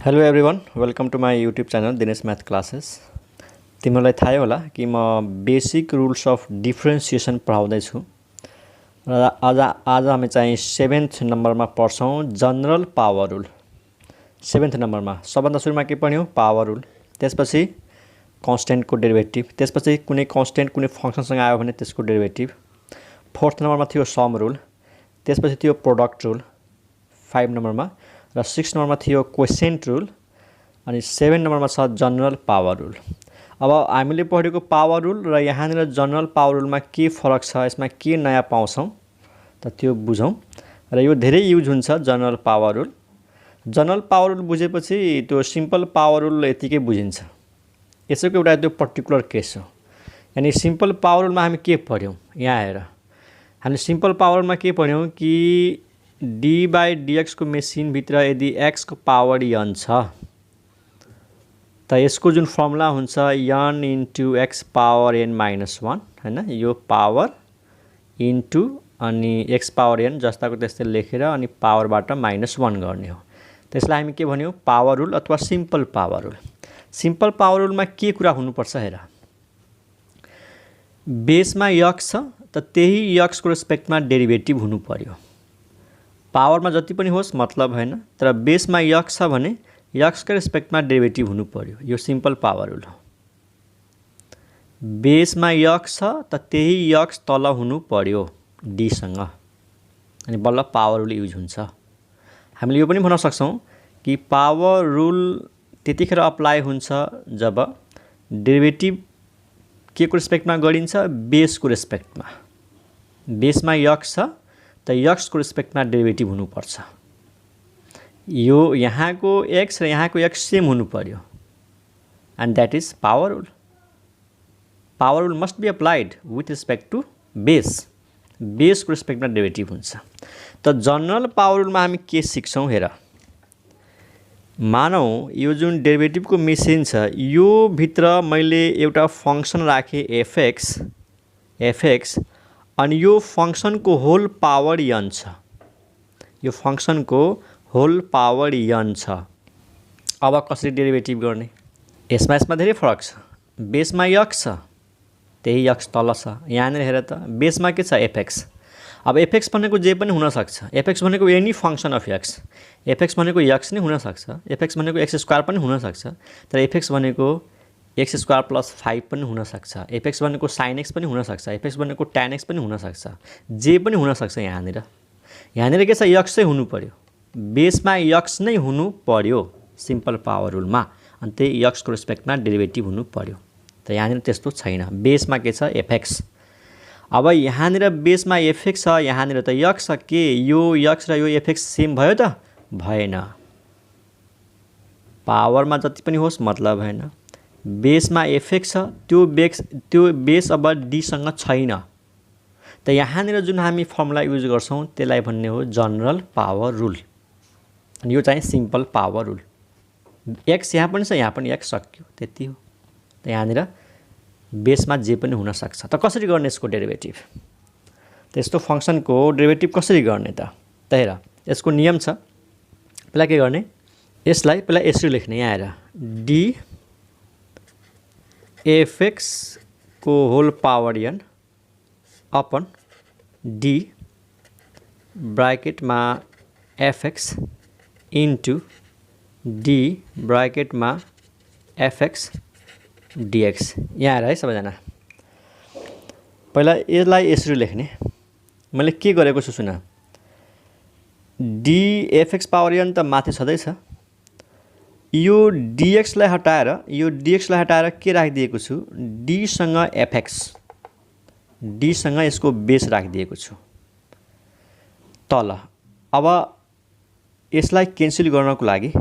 Hello everyone, welcome to my YouTube channel Dinesh math classes. तिमीहरूलाई थाहै होला कि म बेसिक रुल्स अफ डिफ्रेन्सिएसन पढाउँदैछु र आज हामी चाहिँ 7th नम्बरमा पढ्छौँ जनरल पावर रुल। 7th नम्बरमा सबभन्दा सुरुमा के पढ्यौँ? Power rule. त्यसपछि कन्स्टेन्टको डेरिभेटिभ, त्यसपछि कुनै कन्स्टेन्ट कुनै फङ्सनसँग आयो भने त्यसको डेरिभेटिभ। 4th नम्बरमा थियो सम रुल, त्यसपछि थियो प्रोडक्ट रुल 5 नम्बरमा, र 6 नम्बरमा थियो क्वोसिएन्ट रुल, अनि 7 नम्बरमा छ जनरल पावर रुल। अब हामीले पढेको पावर रुल र यहाँनिर जनरल पावर रुलमा के फरक छ, यसमा के नयाँ पाउँछौँ त त्यो बुझौँ। र यो धेरै युज हुन्छ general power rule. General power rule बुझेपछि त्यो सिम्पल पावर रुल यतिकै बुझिन्छ। यसैको एउटा त्यो पर्टिकुलर केस हो। यानि सिम्पल पावर रुलमा हामी के पढ्यौँ? यहाँ हेर, हामीले सिम्पल पावर रुलमा के पढ्यौँ कि d/dx को मेसिनभित्र यदि x को पावर n छ त यसको जुन फर्मुला हुन्छ n into x power n minus 1, हैन? यो पावर इन्टु अनि x पावर n जस्ताको त्यस्तै लेखेर अनि पावरबाट -1 गर्ने हो। त्यसलाई हामी के भन्यौँ? पावर रुल अथवा simple power rule. Simple power रुलमा के कुरा हुनुपर्छ हेर, बेसमा x छ त त्यही x को रेस्पेक्टमा डेरिभेटिभ हुनु पर्यो। पावरमा जति पनि होस् मतलब हैन, तर बेसमा x छ भने x को रेस्पेक्टमा डेरिभेटिभ हुनु पर्यो। यो सिम्पल पावर रुल हो। बेसमा x छ त त्यही x तल हुनु पर्यो d सँग, अनि बल्ल पावर रुल युज हुन्छ। हामीले यो पनि भन्न सक्छौँ कि पावर रुल त्यतिखेर अप्लाई हुन्छ जब डेरिभेटिभ के को रेस्पेक्टमा गरिन्छ? बेसको रेस्पेक्टमा। बेसमा x छ त x को रेस्पेक्टमा डेरिभेटिभ हुनुपर्छ। यो यहाँको x र यहाँको x सेम हुनु पर्यो, and that is power rule. Power rule must be applied with respect to base. बेसको रेस्पेक्टमा डेरिभेटिभ हुन्छ। त जनरल पावर रुलमा हामी के सिक्छौँ हेर, मानौँ यो जुन डेरिभेटिभको मेसिन छ यो भित्र मैले एउटा फङ्सन राखेँ एफएक्स, अनि यो फङ्सनको होल पावर n छ। यो फङ्सनको होल पावर n छ। अब कसरी डेरिभेटिभ गर्ने? यसमा धेरै फरक छ। बेसमा x छ त्यही x तल छ। यहाँनिर हेर त, बेसमा के छ? एफएक्स। अब एफएक्स भनेको जे पनि हुनसक्छ। एफएक्स भनेको any function of x। FX भनेको x नै हुनसक्छ, एफएक्स भनेको x² पनि हुनसक्छ, तर एफएक्स भनेको x² + 5 पनि हुनसक्छ, एफएक्स भनेको sin x पनि हुनसक्छ, एफएक्स भनेको tan x पनि हुनसक्छ, जे पनि हुनसक्छ। यहाँनिर के छ? x नै हुनु पर्यो। बेसमा x नै हुनु पर्यो सिम्पल पावर रुलमा, अनि त्यही x को रेस्पेक्टमा डेरिभेटिभ हुनु पर्यो। त यहाँनिर त्यस्तो छैन। बेसमा के छ? एफएक्स। अब यहाँनिर बेसमा एफएक्स छ, यहाँनिर त x छ। के यो x र यो एफएक्स सेम भयो त? भएन। पावरमा जति पनि होस् मतलब हैन। बेसमा एफएक्स छ, त्यो बेस अब d सँग छैन। त यहाँनिर जुन हामी फर्मुला युज गर्छौँ त्यसलाई भन्ने हो जनरल पावर रुल। अनि यो चाहिँ सिम्पल पावर रुल। x यहाँ पनि छ, यहाँ पनि x सक्यो, त्यति हो। त यहाँनिर बेसमा जे पनि हुन सक्छ। त कसरी गर्ने यसको डेरिभेटिभ? त्यस्तो फङ्सनको डेरिभेटिभ कसरी गर्ने त? हेर, यसको नियम छ। पहिला के गर्ने? यसलाई पहिला यसरी लेख्ने। यहाँ हेर, d एफएक्स को whole power n upon d ब्राकेटमा एफएक्स इन्टु d ब्राकेटमा एफएक्स dx। यहाँ हेर है सबैजना, पहिला यसलाई यसरी लेख्ने। मैले के गरेको छु सुन, d एफएक्स पावर n त माथि छँदैछ। यो dx लाई हटाएर के राखिदिएको छु? d सँग एफएक्स, d सँग यसको बेस राखिदिएको छु तल। अब यसलाई क्यान्सल गर्नको लागि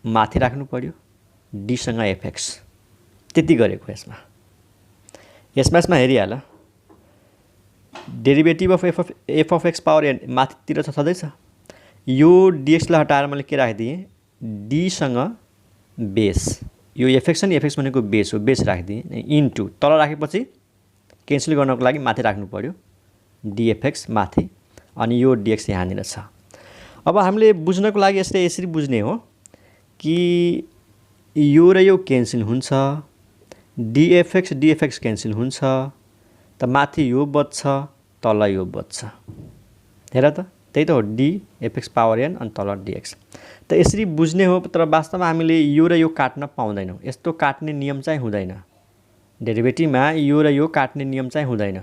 माथि राख्नु पर्यो d सँग एफएक्स। त्यति गरेको यसमा हेरिहाल, derivative of F of x power n माथितिर छँदैछ। यो dx लाई हटाएर मैले के राखिदिएँ? d सँग बेस। यो एफएक्स नि, एफएक्स भनेको बेस हो, बेस राखिदिएँ इन्टु तल राखेपछि क्यान्सल गर्नको लागि माथि राख्नु पर्यो dfx माथि, अनि यो dx यहाँनिर छ। अब हामीले बुझ्नको लागि यसरी बुझ्ने हो कि यो र यो क्यान्सल हुन्छ, dfx क्यान्सल हुन्छ, त माथि यो बच्छ, तल यो बच्छ। हेर त, त्यही त हो dfx पावर n अनि तल dx। त यसरी बुझ्ने हो, तर वास्तवमा हामीले यो र यो काट्न पाउँदैनौँ। यस्तो काट्ने नियम चाहिँ हुँदैन। डेरिभेटिभमा यो र यो काट्ने नियम चाहिँ हुँदैन।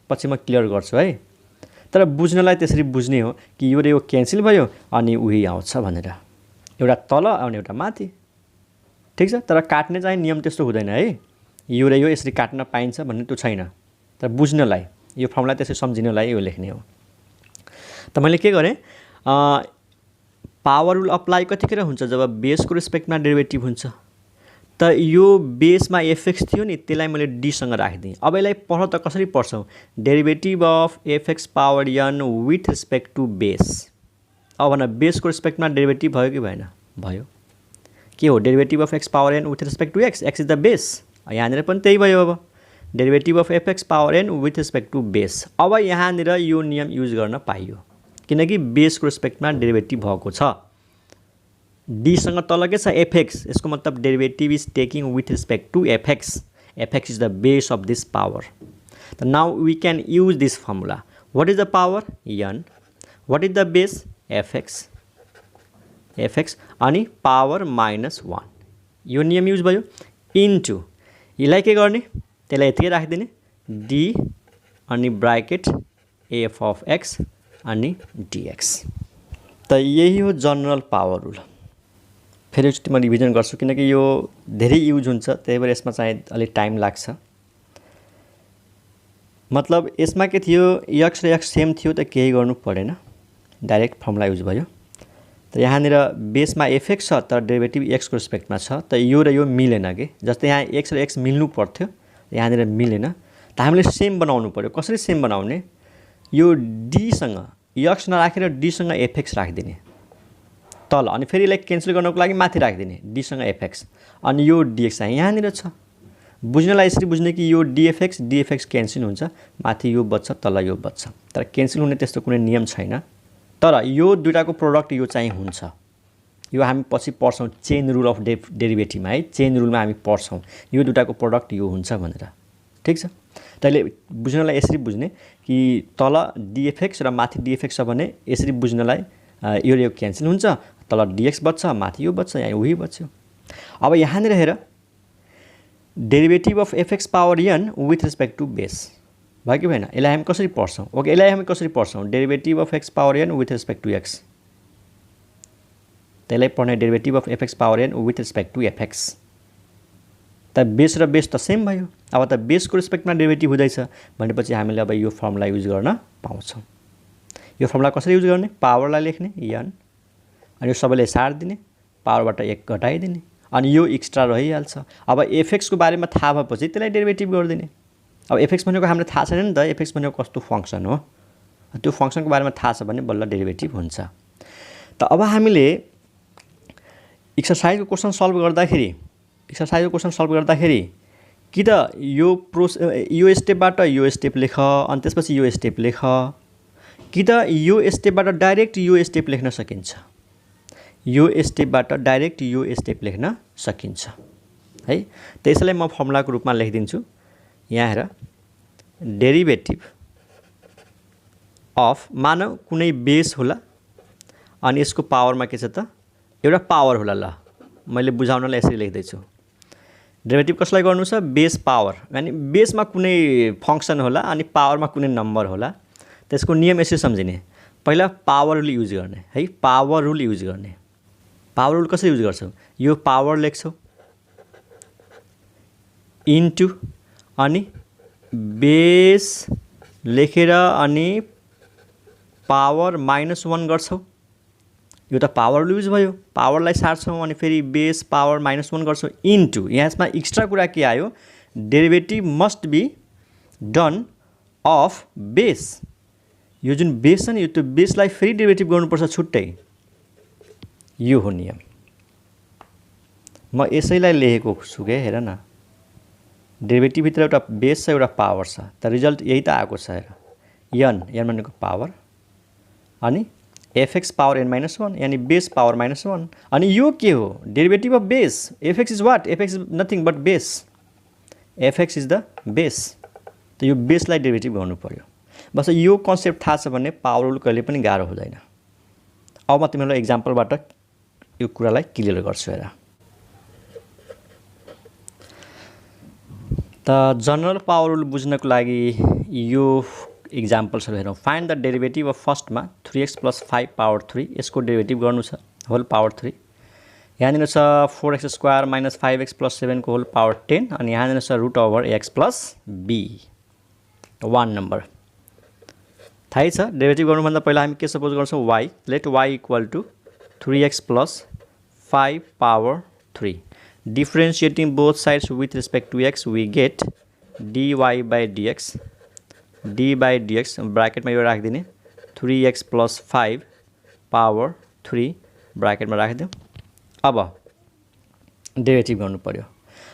पछि म क्लियर गर्छु है। तर बुझ्नलाई त्यसरी बुझ्ने हो कि यो र यो क्यान्सल भयो अनि उही आउँछ भनेर, एउटा तल अनि एउटा माथि। ठिक छ, तर काट्ने चाहिँ नियम त्यस्तो हुँदैन है। यो र यो यसरी काट्न पाइन्छ भन्ने त्यो छैन। तर बुझ्नलाई, यो फर्मुला त्यसरी सम्झिनलाई यो लेख्ने हो। त मैले के गरेँ, पावर रुल अप्लाई कतिखेर हुन्छ, जब बेसको रेस्पेक्टमा डेरिभेटिभ हुन्छ। त यो बेसमा एफएक्स थियो नि, त्यसलाई मैले डीसँग राखिदिएँ। अब यसलाई पढ त कसरी पढ्छौँ, derivative of f x power n with respect to base. अब भन, बेसको रेस्पेक्टमा डेरिभेटिभ भयो कि भएन? भयो। के हो derivative of x power n with respect to x? X is the base. यहाँनिर पनि त्यही भयो। अब derivative of f x power n with respect to base. अब यहाँनिर यो नियम युज गर्न पाइयो, किनकि बेसको रेस्पेक्टमा डेरिभेटिभ भएको छ। डीसँग तल के छ, एफएक्स। यसको मतलब derivative is taking with respect to F X. F X is the base of this power. त now we can use this formula. What is the power? n। What is the base? F X अनि power -1। यो नियम use भयो। Into यसलाई के गर्ने, त्यसलाई यतिकै राखिदिने, डी अनि ब्राकेट एफ अफ एक्स अनि dx। त यही हो जनरल पावर रुल। फेरि एकचोटि म रिभिजन गर्छु, किनकि यो धेरै युज हुन्छ, त्यही भएर यसमा चाहिँ अलिक टाइम लाग्छ। मतलब यसमा के थियो, एक्स र एक्स सेम थियो त केही गर्नु परेन, डाइरेक्ट फर्मुला युज भयो। त यहाँनिर बेसमा एफएक्स छ, तर डेरिभेटिभ एक्सको रेस्पेक्टमा छ। त यो र यो मिलेन कि, जस्तै यहाँ एक्स र एक्स मिल्नु पर्थ्यो, यहाँनिर मिलेन। त हामीले सेम बनाउनु पर्यो। कसरी सेम बनाउने, यो डीसँग एक्स नराखेर डीसँग एफएक्स राखिदिने तल, अनि फेरि यसलाई क्यान्सल गर्नको लागि माथि राखिदिने डीसँग एफएक्स, अनि यो dx चाहिँ यहाँनिर छ। बुझ्नलाई यसरी बुझ्ने कि यो dfx क्यान्सल हुन्छ, माथि यो बच्छ, तल यो बच्छ। तर क्यान्सल हुने त्यस्तो कुनै नियम छैन। तर यो दुईटाको प्रोडक्ट यो चाहिँ हुन्छ। यो हामी पछि पढ्छौँ चेन रुल अफ डेरिभेटिभमा है। चेन रुलमा हामी पढ्छौँ यो दुईटाको प्रोडक्ट यो हुन्छ भनेर। ठिक छ, तैँले बुझ्नलाई यसरी बुझ्ने कि तल dfx र माथि dfx छ भने यसरी बुझ्नलाई यो र यो क्यान्सल हुन्छ, तल dx बच्छ, माथि यो बच्छ, यहाँ उही बच्यो। अब यहाँनिर हेर, derivative of f x power n with respect to base भयो कि भएन? यसलाई हामी कसरी पढ्छौँ? ओके, यसलाई हामी कसरी पढ्छौँ, derivative of x power n with respect to x. त्यसलाई पढ्ने derivative of f x power n with respect to f x. त बेस र बेस त सेम भयो। अब त बेसको रेस्पेक्टमा डेरिभेटिभ हुँदैछ भनेपछि हामीले अब यो फर्मुला युज गर्न पाउँछौँ। यो फर्मुला कसरी युज गर्ने, पावरलाई लेख्ने n, अनि यो सबैले सार दिने, पावरबाट 1 घटाइदिने, अनि यो एक्स्ट्रा रहिहाल्छ। अब एफएक्सको बारेमा थाहा भएपछि त्यसलाई डेरिभेटिभ गरिदिने। अब एफएक्स भनेको हामीलाई थाहा छैन नि त, एफएक्स भनेको कस्तो फङ्सन हो, त्यो फङ्सनको बारेमा थाहा छ भने बल्ल डेरिभेटिभ हुन्छ। त अब हामीले एक्सरसाइजको क्वेसन सल्भ गर्दाखेरि कि त यो स्टेपबाट यो स्टेप लेख, अनि त्यसपछि यो स्टेप लेख, कि त यो स्टेपबाट डाइरेक्ट यो स्टेप लेख्न सकिन्छ। यो स्टेपबाट डाइरेक्ट यो स्टेप लेख्न सकिन्छ है। त्यसैलाई म फर्मुलाको रूपमा लेखिदिन्छु। यहाँ हेर, डेरिभेटिभ अफ, मानौ कुनै बेस होला अनि यसको पावरमा के छ त, एउटा पावर होला। ल मैले बुझाउनलाई यसरी लेख्दैछु। डेरिभेटिभ कसलाई गर्नु छ, बेस पावर, यानी बेसमा कुनै फङ्सन होला अनि पावरमा कुनै नम्बर होला। त्यसको नियम यसरी सम्झिने, पहिला पावर रुल युज गर्ने है। पावर रुल युज गर्ने। पावर रुल कसरी युज गर्छौ, यो पावर लेख्छौ इन्टु अनि बेस लेखेर अनि पावर -1 गर्छौ। यो त पावर रुल युज भयो। पावरलाई सार्छौँ अनि फेरि बेस पावर -1 गर्छौँ इन्टु, यसमा एक्स्ट्रा कुरा के आयो, derivative must be done of base. यो जुन बेस छ नि, यो त्यो बेसलाई फेरि डेरिभेटिभ गर्नुपर्छ छुट्टै। यो हो नियम। म यसैलाई लेखेको छु के, हेर न, डेरिभेटिभभित्र एउटा बेस छ, एउटा पावर छ, त रिजल्ट यही त आएको छ। हेर, n भनेको पावर अनि एफएक्स पावर एन माइनस 1 यानी बेस पावर माइनस 1 अनि यो के हो derivative of base f x is what f x is nothing but base f x is the base त यो बेसलाई डेरिभेटिभ गर्नु पर्यो बस यो कन्सेप्ट थाहा छ भने पावर रुल कहिले पनि गाह्रो हुँदैन अब म तिमीलाई एक्जाम्पलबाट यो कुरालाई क्लियर गर्छु हेर त जनरल पावर रुल बुझ्नको लागि यो एक्जाम्पल्सहरु हेरौँ फाइन्ड द डेरिभेटिभ अफ फर्स्टमा 3x + 5 पावर 3 यसको डेरिभेटिभ गर्नु छ होल पावर 3 यहाँनिर छ 4x² - 5x + 7 को होल पावर 10 अनि यहाँनिर छ √x + b 1 नम्बर थाहै छ डेरिभेटिभ गर्नुभन्दा पहिला हामी के सपोज गर्छौँ y let y = 3x + 5 power 3 differentiating both sides with respect to x we get dy/dx d/dx ब्राकेटमा यो राखिदिने 3x + 5 पावर 3 ब्राकेटमा राखिदिउँ अब डेरिभेटिभ गर्नु पर्यो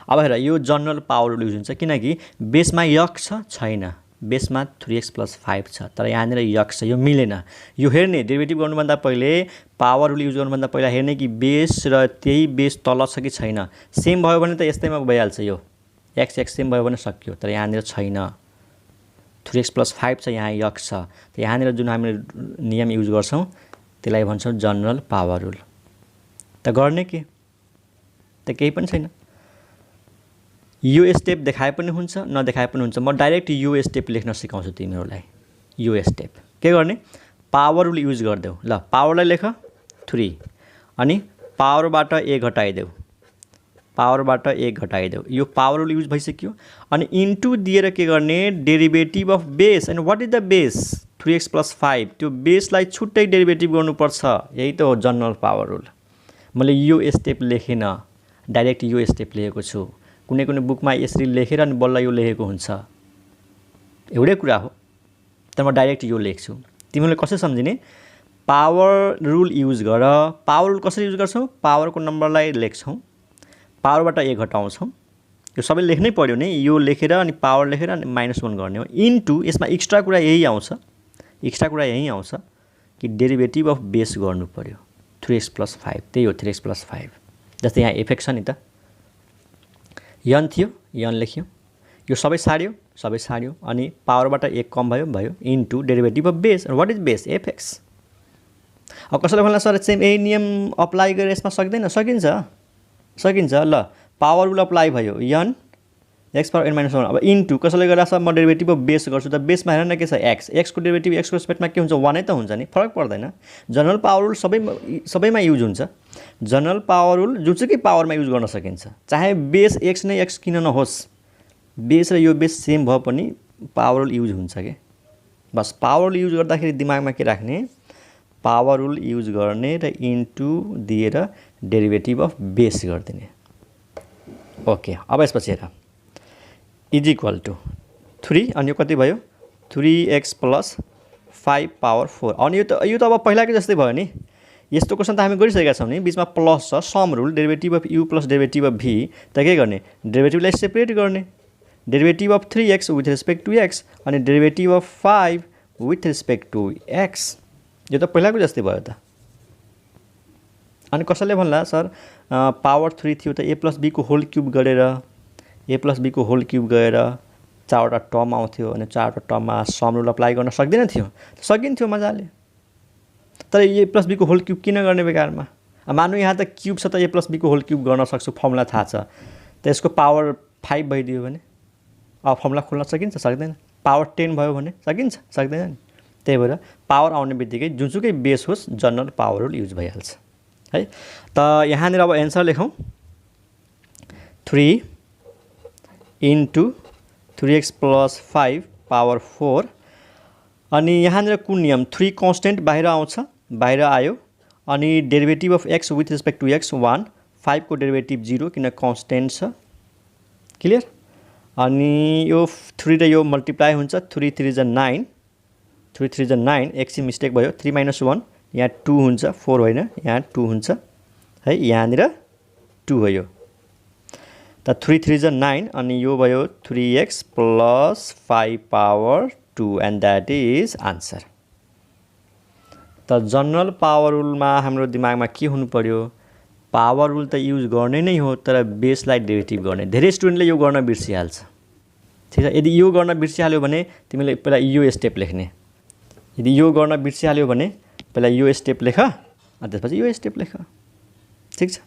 अब हेर यो जनरल पावर रुल युज हुन्छ किनकि बेसमा x छैन बेसमा 3x + 5 छ तर यहाँनिर x छ यो मिलेन यो हेर्ने डेरिभेटिभ गर्नुभन्दा पहिले पावर रुल युज गर्नुभन्दा पहिला हेर्ने कि बेस र त्यही बेस तल छ कि छैन सेम भयो भने त यस्तैमा भइहाल्छ यो x सेम भयो भने सक्यो तर यहाँनिर छैन 3x + 5 छ यहाँ x छ त यहाँनिर जुन हामीले नियम युज गर्छौँ त्यसलाई भन्छौँ जनरल पावर रुल त गर्ने के त केही पनि छैन यो स्टेप देखाए पनि हुन्छ नदेखाए पनि हुन्छ म डाइरेक्ट यो स्टेप लेख्न सिकाउँछु तिमीहरूलाई यो स्टेप के गर्ने पावर रुल युज गर्देऊ ल पावरलाई लेख 3 अनि पावरबाट a घटाइदेऊ पावरबाट a घटाइदेऊ यो पावर रुल युज भइसक्यो अनि इन्टु दिएर के गर्ने derivative of base and what is the base 3x + 5 त्यो बेसलाई छुट्टै डेरिभेटिभ गर्नुपर्छ यही त हो जनरल पावर रुल मैले यो स्टेप लेखेन डाइरेक्ट यो स्टेप लेखेको छु कुनै कुनै बुकमा यसरी लेखेर अनि बल्ल यो लेखेको हुन्छ एउटै कुरा हो तर म डाइरेक्ट यो लेख्छु तिमीले कसरी सम्झिने पावर रुल युज गर पावर रुल कसरी युज गर्छौ पावरको नम्बरलाई लेख्छौ पावरबाट a घटाउँछौ यो सबै लेख्नै पर्यो नि यो लेखेर अनि पावर लेखेर अनि -1 गर्ने हो इन्टु यसमा एक्स्ट्रा कुरा यही आउँछ कि डेरिभेटिभ अफ बेस गर्नु पर्यो 3x + 5 त्यही हो 3x + 5 जस्तै यहाँ एफएक्स छ नि त n थियो n लेख्यो यो सबै सार्यो अनि पावरबाट 1 कम भयो into derivative of base what is base FX अब कसैले भन्ला सर सेम यही नियम अप्लाई गरेर यसमा सक्दैन सकिन्छ ल पावर रुल अप्लाई भयो n x ^ n - 1 अब इन्टु कसैले गर्दा छ म डेरिभेटिभ अफ बेस गर्छु त बेसमा हेर न के छ x को डेरिभेटिभ x को रेस्पेक्टमा के हुन्छ 1 नै त हुन्छ नि फरक पर्दैन जनरल पावर रुल सबैमा युज हुन्छ जनरल पावर रुल जुनसुकै पावरमा युज गर्न सकिन्छ चाहे बेस x नै x किन नहोस् बेस र यो बेस सेम भए पनि पावर रुल युज हुन्छ के बस पावर रुल युज गर्दाखेरि दिमागमा के राख्ने पावर रुल युज गर्ने र इन्टु दिएर डेरिभेटिभ अफ बेस गरिदिने ओके अब यसपछि हेर इज इक्वल टु 3 अनि यो कति भयो 3x + 5 पावर 4 अनि यो त अब पहिलाकै जस्तै भयो नि यस्तो क्वेसन त हामी गरिसकेका छौँ नि बीचमा प्लस छ sum rule derivative of u + derivative of v त के गर्ने डेरिभेटिभलाई सेपरेट गर्ने derivative of 3x with respect to x अनि derivative of 5 with respect to x यो त पहिलाको जस्तै भयो त अनि कसैले भन्ला सर पावर 3 थियो त a + b को होल क्यूब गरेर a + b को होल क्यूब गरेर 4वटा टर्म आउँथ्यो अनि 4वटा टर्ममा सम रुल अप्लाई गर्न सक्दैन थियो सकिन्थ्यो मजाले तर a + b को होल क्यूब किन गर्ने बेकारमा मान्नु यहाँ त क्यूब छ त a + b को होल क्यूब गर्न सक्छु फर्मुला थाहा छ त यसको पावर 5 भइदियो भने अब फर्मुला खोल्न सकिन्छ सक्दैन पावर 10 भयो भने सकिन्छ सक्दैन नि त्यही भएर पावर आउने बित्तिकै जुनसुकै बेस होस् जनरल पावर रुल युज भइहाल्छ है त यहाँनिर अब एन्सर लेखौँ 3 * 3x + 5 पावर 4 अनि यहाँनिर कुन नियम 3 कन्स्टेन्ट बाहिर आउँछ बाहिर आयो अनि derivative of x with respect to x 1 5 को डेरिभेटिभ 0 किन कन्स्टेन्ट छ क्लियर अनि यो 3 र यो मल्टिप्लाई हुन्छ 3 × 3 = 9 3 × 3 = 9 एकछिन मिस्टेक भयो 3 - 1 यहाँ 2 हुन्छ 4 होइन यहाँ 2 हुन्छ है यहाँनिर 2 भयो त 3 × 3 = 9 अनि यो भयो 3x + 5 power 2 and that is answer त जनरल पावर रुलमा हाम्रो दिमागमा के हुनु पर्यो, पावर रुल त युज गर्ने नै हो तर बेसलाई डेरिभेटिभ गर्ने। धेरै स्टुडेन्टले यो गर्न बिर्सिहाल्छ। ठिक छ, यदि यो गर्न बिर्सिहाल्यो भने तिमीले पहिला यो स्टेप लेख्ने, यदि यो गर्न बिर्सिहाल्यो भने पहिला यो स्टेप लेख अनि त्यसपछि यो स्टेप लेख। ठिक छ,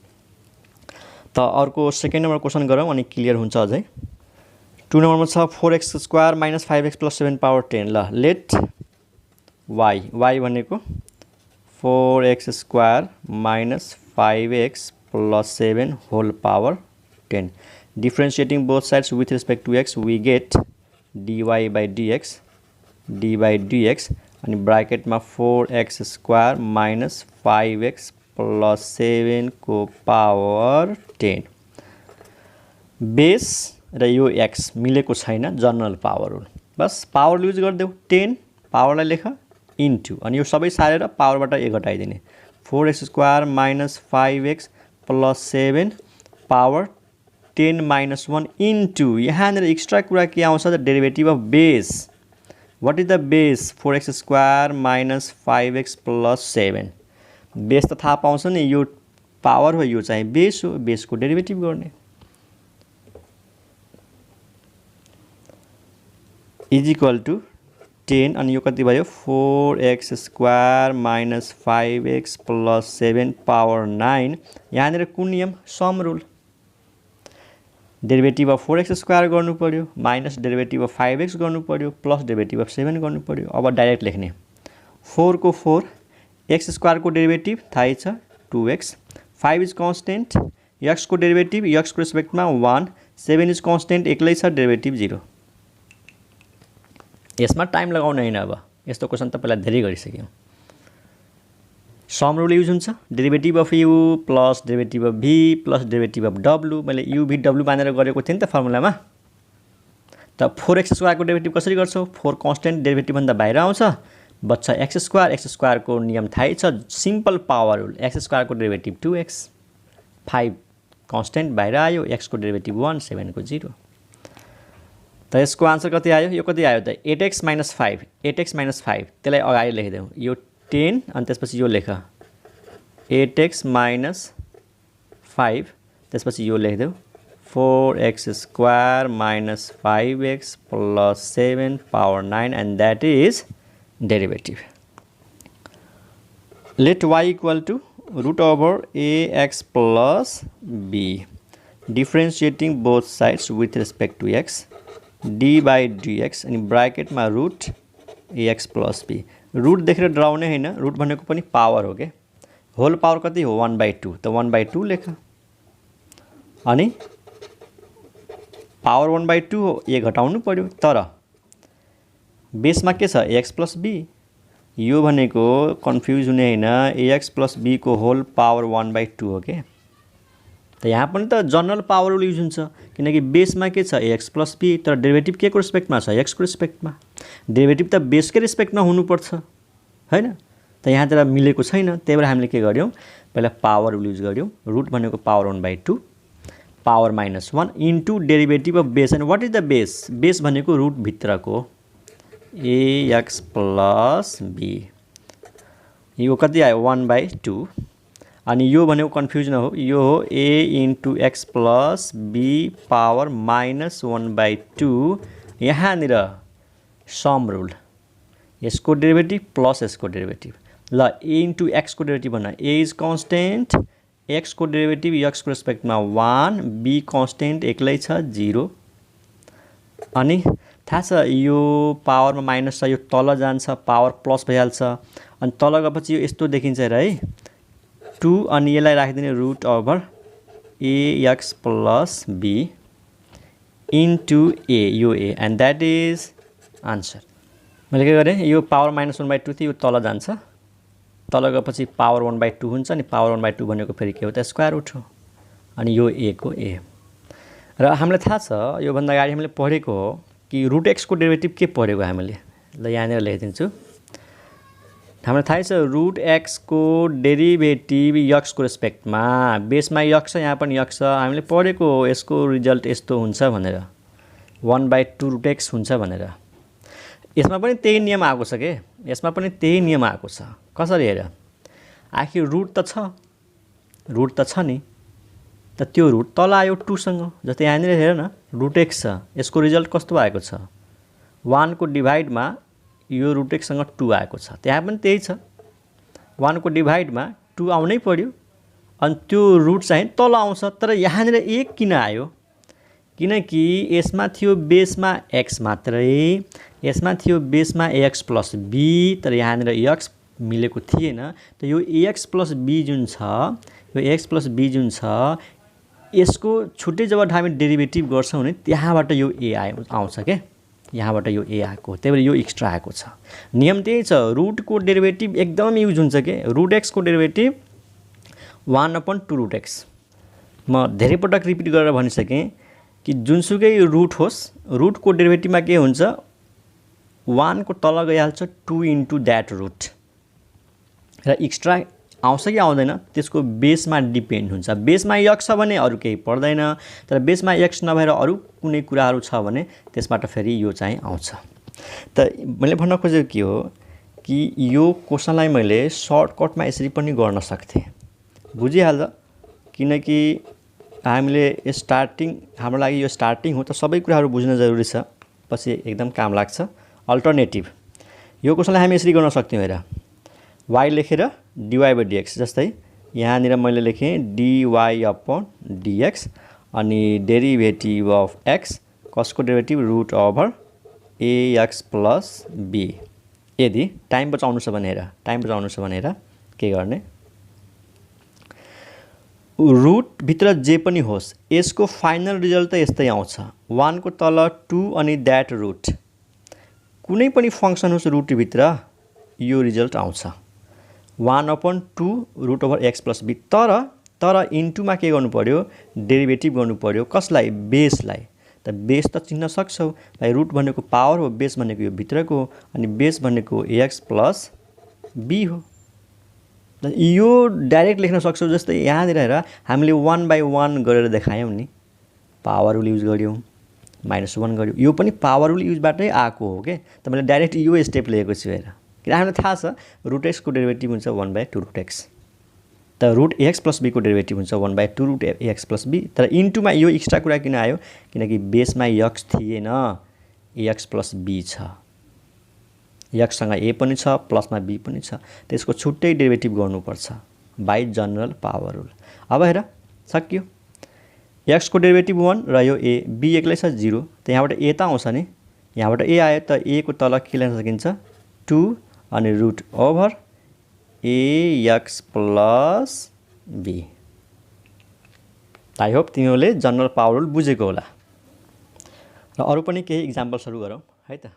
त अर्को सेकेन्ड नम्बर क्वेसन गरौँ अनि क्लियर हुन्छ अझै। 2 नम्बरमा छ 4x² - 5x + 7 पावर 10। ल लेट y भनेको 4x² - 5x + 7 whole power 10। Differentiating both sides with respect to x we get dy/dx अनि ब्राकेटमा 4x² - 5x + 7 को पावर 10। बेस र यो x मिलेको छैन, जनरल पावर रुल। बस पावर युज गरिदेऊ, 10 पावरलाई लेख इन्टु अनि यो सबै सारेर पावरबाट a घटाइदिने, 4x² - 5x + 7 पावर 10 - 1 इन्टु यहाँनिर एक्स्ट्रा कुरा के आउँछ त derivative of base. What is the base? 4x² - 5x + 7। Base त थाहा पाउँछ नि, यो पावर हो, यो चाहिँ बेस हो, बेसको डेरिभेटिभ गर्ने। इज इक्वल टु 10 अनि यो कति भयो 4x² - 5x + 7 पावर 9। यहाँनिर कुन नियम? Some rule. Derivative of 4x² गर्नु पर्यो, माइनस डेरिभेटिभ अफ 5x गर्नु पर्यो, प्लस डेरिभेटिभ अफ 7 गर्नु पर्यो। अब डाइरेक्ट लेख्ने, 4 को 4, x² को डेरिभेटिभ थाहै छ 2x, 5 इज कन्स्टेन्ट, x को डेरिभेटिभ x को रेस्पेक्टमा 1, 7 इज कन्स्टेन्ट एक्लै छ डेरिभेटिभ 0। यसमा टाइम लगाउने हैन। अब यस्तो क्वेसन त पहिला धेरै गरिसक्यौँ। सम रुल युज हुन्छ, derivative of u plus derivative of v plus derivative of w। मैले u v w मानेर गरेको थिएँ नि त फर्मुलामा। त 4x² को डेरिभेटिभ कसरी गर्छौ? 4 कन्स्टेन्ट डेरिभेटिभ भन्दा बाहिर आउँछ, बच्चा x² को नियम थाहै छ, सिम्पल पावर रुल। x² को डेरिभेटिभ 2x, 5 कन्स्टेन्ट बाहिर आयो, x को डेरिभेटिभ 1, 7 को 0। त यसको आन्सर कति आयो? यो कति आयो त 8x - 5, 8x - 5 त्यसलाई अगाडि लेखिदेऊ, यो 10 अनि त्यसपछि यो लेख 8x - 5, त्यसपछि यो लेखिदेऊ 4x² - 5x + 7 power 9 and that is derivative. Let y equal to √ax plus b. Differentiating both sides with respect to x, d/dx अनि ब्राकेटमा √ax plus b। रुट देखेर डराउने हैन, रुट भनेको पनि पावर हो के। होल पावर कति हो? 1/2, त 1/2 लेख। अनि पावर 1/2 हो, a घटाउनु पर्यो, तर बेसमा के छ? ax plus b। यो भनेको कन्फ्युज हुने हैन, ax plus b को होल पावर 1/2 हो के। त यहाँ पनि त जनरल पावर रुल युज हुन्छ, किनकि बेसमा के छ? ax plus b, तर डेरिभेटिभ के को रेस्पेक्टमा छ? x को रेस्पेक्टमा। डेरिभेटिभ त बेसकै रेस्पेक्टमा हुनुपर्छ हैन, त यहाँतिर मिलेको छैन। त्यही भएर हामीले के गर्यौँ? पहिला पावर रुल युज गर्यौँ। रुट भनेको power 1/2, power -1 into derivative of base. And what is the base? Base भनेको रुट भित्रको ax plus b। यो कति आयो? 1/2 अनि यो भनेको कन्फ्युज नहो, यो हो a into x plus b power -1/2। यहाँनिर सम रुल, यसको डेरिभेटिभ प्लस यसको डेरिभेटिभ। ल a इन्टु x को डेरिभेटिभ भन्न, a इज कन्स्टेन्ट, x को डेरिभेटिभ x को रेस्पेक्टमा 1, b कन्स्टेन्ट एक्लै छ 0। अनि थाहा छ यो पावरमा माइनस छ, यो तल जान्छ, पावर प्लस भइहाल्छ। अनि तल गएपछि यो यस्तो देखिन्छ र है, 2 अनि यसलाई राखिदिने √ax plus b into a, यो a and that is answer. मैले के गरेँ? यो पावर -1/2 थियो, यो तल जान्छ, तल गएपछि पावर 1/2 हुन्छ, अनि पावर 1/2 भनेको फेरि के हो त? स्क्वायर रुट हो। अनि यो a को a। र हामीलाई थाहा छ, योभन्दा अगाडि हामीले पढेको हो कि √x को डेरिभेटिभ के पढेको हामीले। ल यहाँनिर लेखिदिन्छु। हामीलाई थाहै छ √x को डेरिभेटिभ x को रेस्पेक्टमा, बेसमा x छ, यहाँ पनि x छ। हामीले पढेको हो यसको रिजल्ट यस्तो हुन्छ भनेर, 1/2 √x हुन्छ भनेर। यसमा पनि त्यही नियम आएको छ के, यसमा पनि त्यही नियम आएको छ। कसरी हेर, आखिर रुट त छ नि, त त्यो रुट तल आयो 2 सँग। जस्तै यहाँनिर हेर न, रुट x छ, यसको रिजल्ट कस्तो आएको छ, 1 को डिभाइडमा यो रुट x सँग 2 आएको छ। त्यहाँ पनि त्यही छ, 1 को डिभाइडमा 2 आउनै पर्यो, अनि त्यो रुट चाहिँ तल आउँछ। तर यहाँनिर 1 किन आयो, किनकि यसमा थियो बेसमा x मात्रै, यसमा थियो बेसमा ax प्लस b, तर यहाँनिर x मिलेको थिएन। त यो ax प्लस b जुन छ, यो x प्लस b जुन छ, यसको छुट्टै जब हामी डेरिभेटिभ गर्छौँ भने त्यहाँबाट यो a आउँछ के, यहाँबाट यो a आएको, त्यही भएर यो एक्स्ट्रा आएको छ। नियम त्यही छ, रुटको डेरिभेटिभ एकदम युज हुन्छ के। रुट x को डेरिभेटिभ 1/2 रुट x। म धेरै पटक रिपिट गरेर भनिसकेँ कि जुनसुकै रुट होस्, रुटको डेरिभेटिभमा के हुन्छ, 1 को तल गइहाल्छ 2 इन्टु द्याट रुट, र एक्स्ट्रा आउँछ कि आउँदैन त्यसको बेसमा डिपेन्ड हुन्छ। बेसमा x छ भने अरू केही पर्दैन, तर बेसमा x नभएर अरू कुनै कुराहरू छ भने त्यसबाट फेरि यो चाहिँ आउँछ। त मैले भन्न खोजेको के हो कि यो क्वेसनलाई मैले सर्टकटमा यसरी पनि गर्न सक्थेँ, बुझिहाल्छ। किनकि हामीले हाम्रो लागि यो स्टार्टिङ हो, त सबै कुराहरू बुझ्न जरुरी छ, पछि एकदम काम लाग्छ। अल्टरनेटिभ यो क्वेसनलाई हामी यसरी गर्न सक्थ्यौँ। हेर, y लेखेर dy/dx, जस्तै यहाँनिर मैले लेखेँ dy/dx, अनि डेरिभेटिभ अफ x, कसको derivative, root over ax plus b। यदि टाइम बचाउनु छ भने हेर के गर्ने, रुटभित्र जे पनि होस् यसको फाइनल रिजल्ट त यस्तै आउँछ, 1 को तल 2 अनि द्याट रुट। कुनै पनि फङ्सन होस् रुटभित्र यो रिजल्ट आउँछ, 1/2 root over x plus b। तर इन्टुमा के गर्नु पर्यो, डेरिभेटिभ गर्नु पर्यो, कसलाई, बेसलाई। त बेस त चिन्न सक्छौ भाइ, रुट भनेको पावर हो, बेस भनेको यो भित्रको, अनि बेस भनेको ax प्लस b हो। यो डाइरेक्ट लेख्न सक्छौ। जस्तै यहाँनिर हेर, हामीले 1/1 गरेर देखायौँ नि, पावर रुल युज गऱ्यौँ, -1 गऱ्यौँ, यो पनि पावर रुल युजबाटै आएको हो के। त मैले डाइरेक्ट यो स्टेप लिएको छु। हेर, किन हामीलाई थाहा छ रुट x को डेरिभेटिभ हुन्छ 1/2 रुट x, त रुट ax प्लस b को डेरिभेटिभ हुन्छ 1/2 रुट ax प्लस b। तर इन्टुमा यो एक्स्ट्रा कुरा किन आयो, किनकि बेसमा x थिएन, ax प्लस b छ, x सँग a पनि छ, प्लसमा b पनि छ, त्यसको छुट्टै डेरिभेटिभ गर्नुपर्छ बाइ जनरल पावर रुल। अब हेर, सकियो। x को डेरिभेटिभ 1 र यो a, b एक्लै छ 0, त यहाँबाट a त आउँछ नि, यहाँबाट a आयो, त a को तल के लेख्न सकिन्छ, 2 अनि root over ax plus b। I hope तिमीहरूले जनरल पावर रुल बुझेको होला। र अरू पनि केही इक्जाम्पल्सहरू गरौँ है त।